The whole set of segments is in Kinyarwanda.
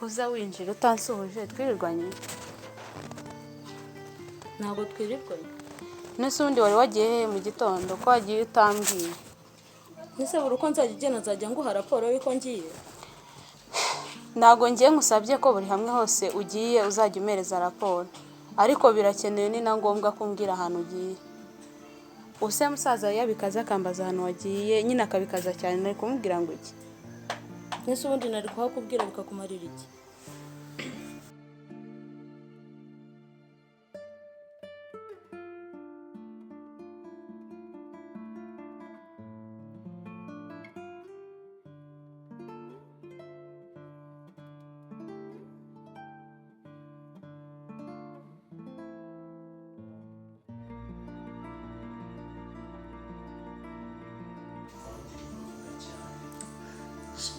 kuza winjira utansuhuje twirirwanye. Ntabwo twirirwanye. Nese ubundi wari wagiye he mu gitondo ko wagiye utambwiye? Nese buri uko nzajya nzajya nguha raporo y'uko ngiye. Ntabwo ngiye nkusabye ko buri hamwe hose ugiye uzajya umereza raporo, ariko birakenewe ni na ngombwa kumbwira ahantu ugiye. Use musaza yabikaza akambaza ahantu wagiye nyine akabikaza cyane, nari kumubwira ngo iki? Nese ubundi nari kuhakubwira bikakumarira iki?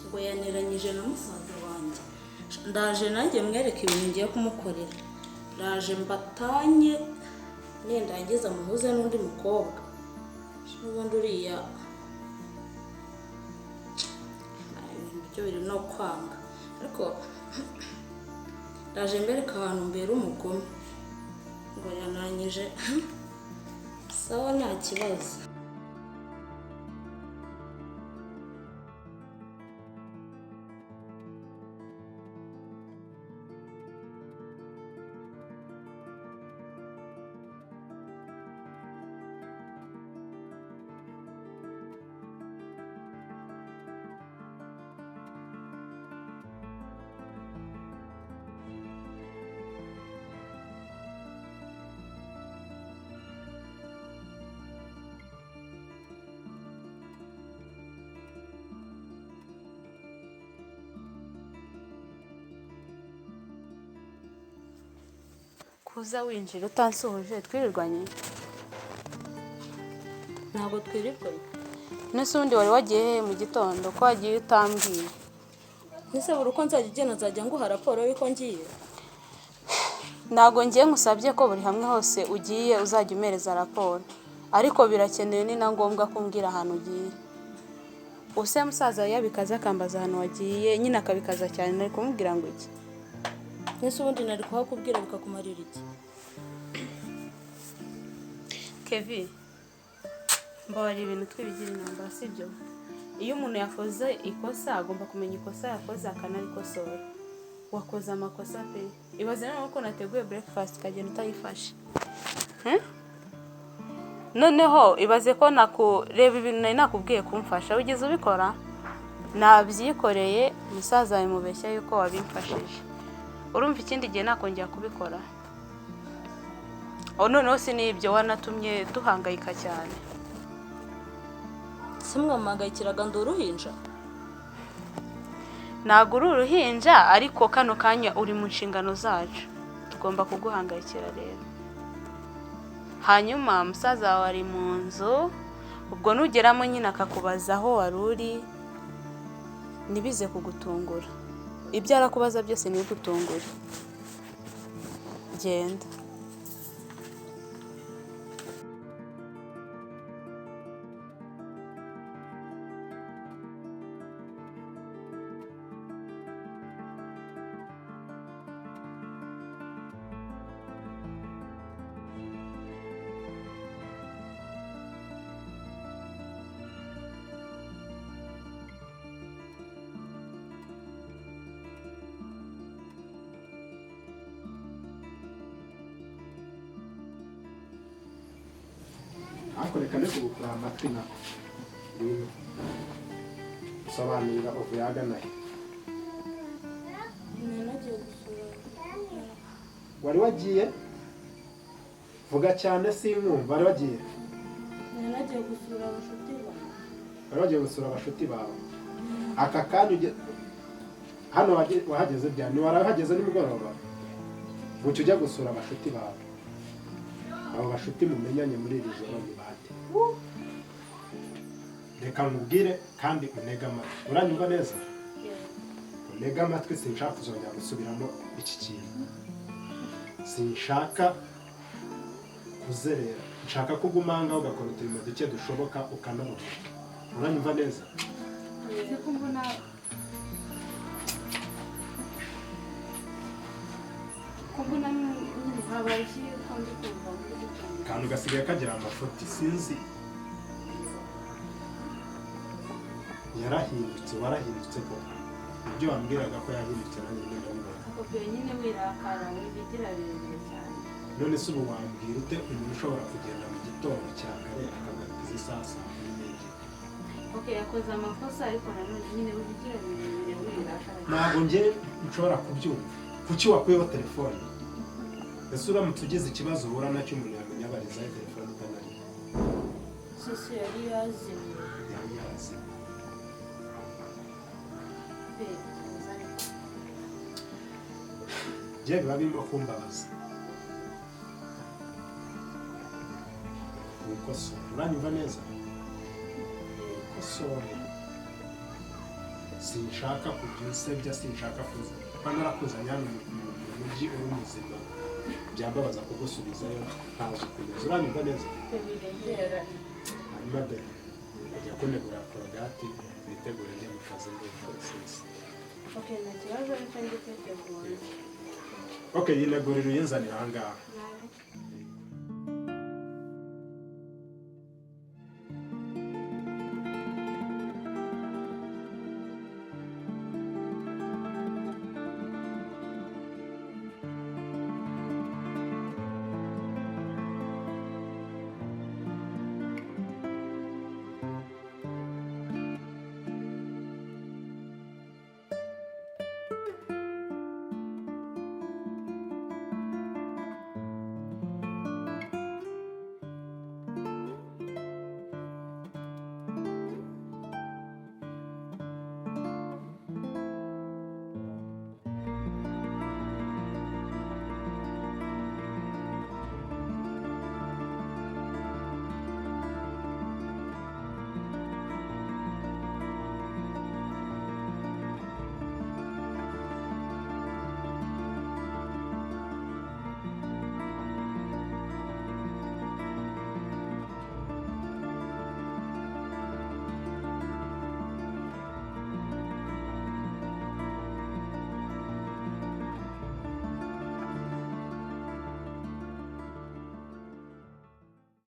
Ngo yaniranyije na musaza wanjye. Ndaje nanjye mwereke ibintu ngiye kumukorera. Ndaje mbatanye nendangiza muhuze n'undi mukobwa. N'ubundi uriya ibyo biri no kwanga. Ariko ndaje mbereka ahantu mbere umugome. Ngo yaniranyije sawa nta kibazo. Kuza winjira utansuhuje twirirwanye. Ntabwo twirirwanye. Nese ubundi wari wagiye he mu gitondo ko wagiye utambwiye? Nese buri uko nzajya nguha raporo y'uko ngiye. Ntabwo ngiye nkusabye ko buri hamwe hose ugiye uzajya umereza raporo, ariko birakenewe ni na ngombwa kumbwira ahantu ugiye. Use musaza yabikaza akambaza ahantu wagiye nyine akabikaza cyane, nari kumubwira ngo iki? Nese ubundi nari kuhakubwira bikakumarira iki? Kevin, mbabari ibintu twibigira intambara sibyo? Iyo umuntu yakoze ikosa agomba kumenya ikosa yakoze akanarikosora. Wakoze amakosa pe. Ibaze nawe ko nateguye breakfast kagenda utayifashe. Noneho ibaze ko nakureba ibintu nari nakubwiye kumfasha ugize ubikora. Nabyikoreye musaza bimubeshya yuko wabimfashije. Urumva ikindi gihe nakongera kubikora? Noneho sinibyo wanatumye duhangayika cyane. Simwamagayikiraga ndi uruhinja. Ntabwo uri uruhinja, ariko kano kanya uri mu nshingano zacu, tugomba kuguhangayikira rero. Hanyuma musaza wawe ari mu nzu, ubwo nugeramo nyine akakubaza aho wari uri, nibize kugutungura. Ibyo arakubaza byose ni gutungura. Genda. Ako reka ne kubukura amatwi na sobanurira uvuye agana he. Nagiye gusura. Wari wagiye? Vuga cyane sinkumva. Wari wagiye? Nagiye gusura abashuti bawe. Wari wagiye gusura abashuti bawe? Aka kanya hano wahageze byane? Warahageze nimugoroba? Bucyo ujya gusura abashuti bawe. Abo bashuti mumenyanye muri iri joro ni bande? Reka nkubwire kandi unega amatwi. Uranyumva neza? Unega amatwi, sinshaka kuzongera gusubiramo iki kintu. Sinshaka kuzerera. Nshaka kugumanga ugakora uturimo duke dushoboka ukanamuka. Uranyumva neza? kumbona nyine habaye iki kandi kumva muri gutanga akantu gasigaye kagira amafuti sinzi yarahindutse warahindutse ko ibyo wambwiraga ko yahindutse nanjye ndabibona ako nyine wirakara wibigira birebire cyane none se ubu wambwira ute umuntu ushobora kugenda mu gitondo cya kare akagaruka izi saa saba n'ibindi yakoze amakosa ariko nanone nyine wibigira birebire wirakara ntabwo njye nshobora kubyumva kuki wakuyeho telefone ese uramutse ugize ikibazo uhura nacyo umuntu yamenya abarizaho telefone utanari sisi yari yazimye yari yazimye njye biba birimo kumbabaza wikosora uranyumva neza wikosore sinshaka kujya unsebya sinshaka kuza kuba narakuzanye hano mu mujyi uri muzima byambabaza kugusubizayo ntazi kugeza uranyumva neza hanyuma de ujya kunegura korogati witegure njye mu kazi ndetse nta kibazo nicyo ngiteguye yinegurira uyinzanira aha ngaha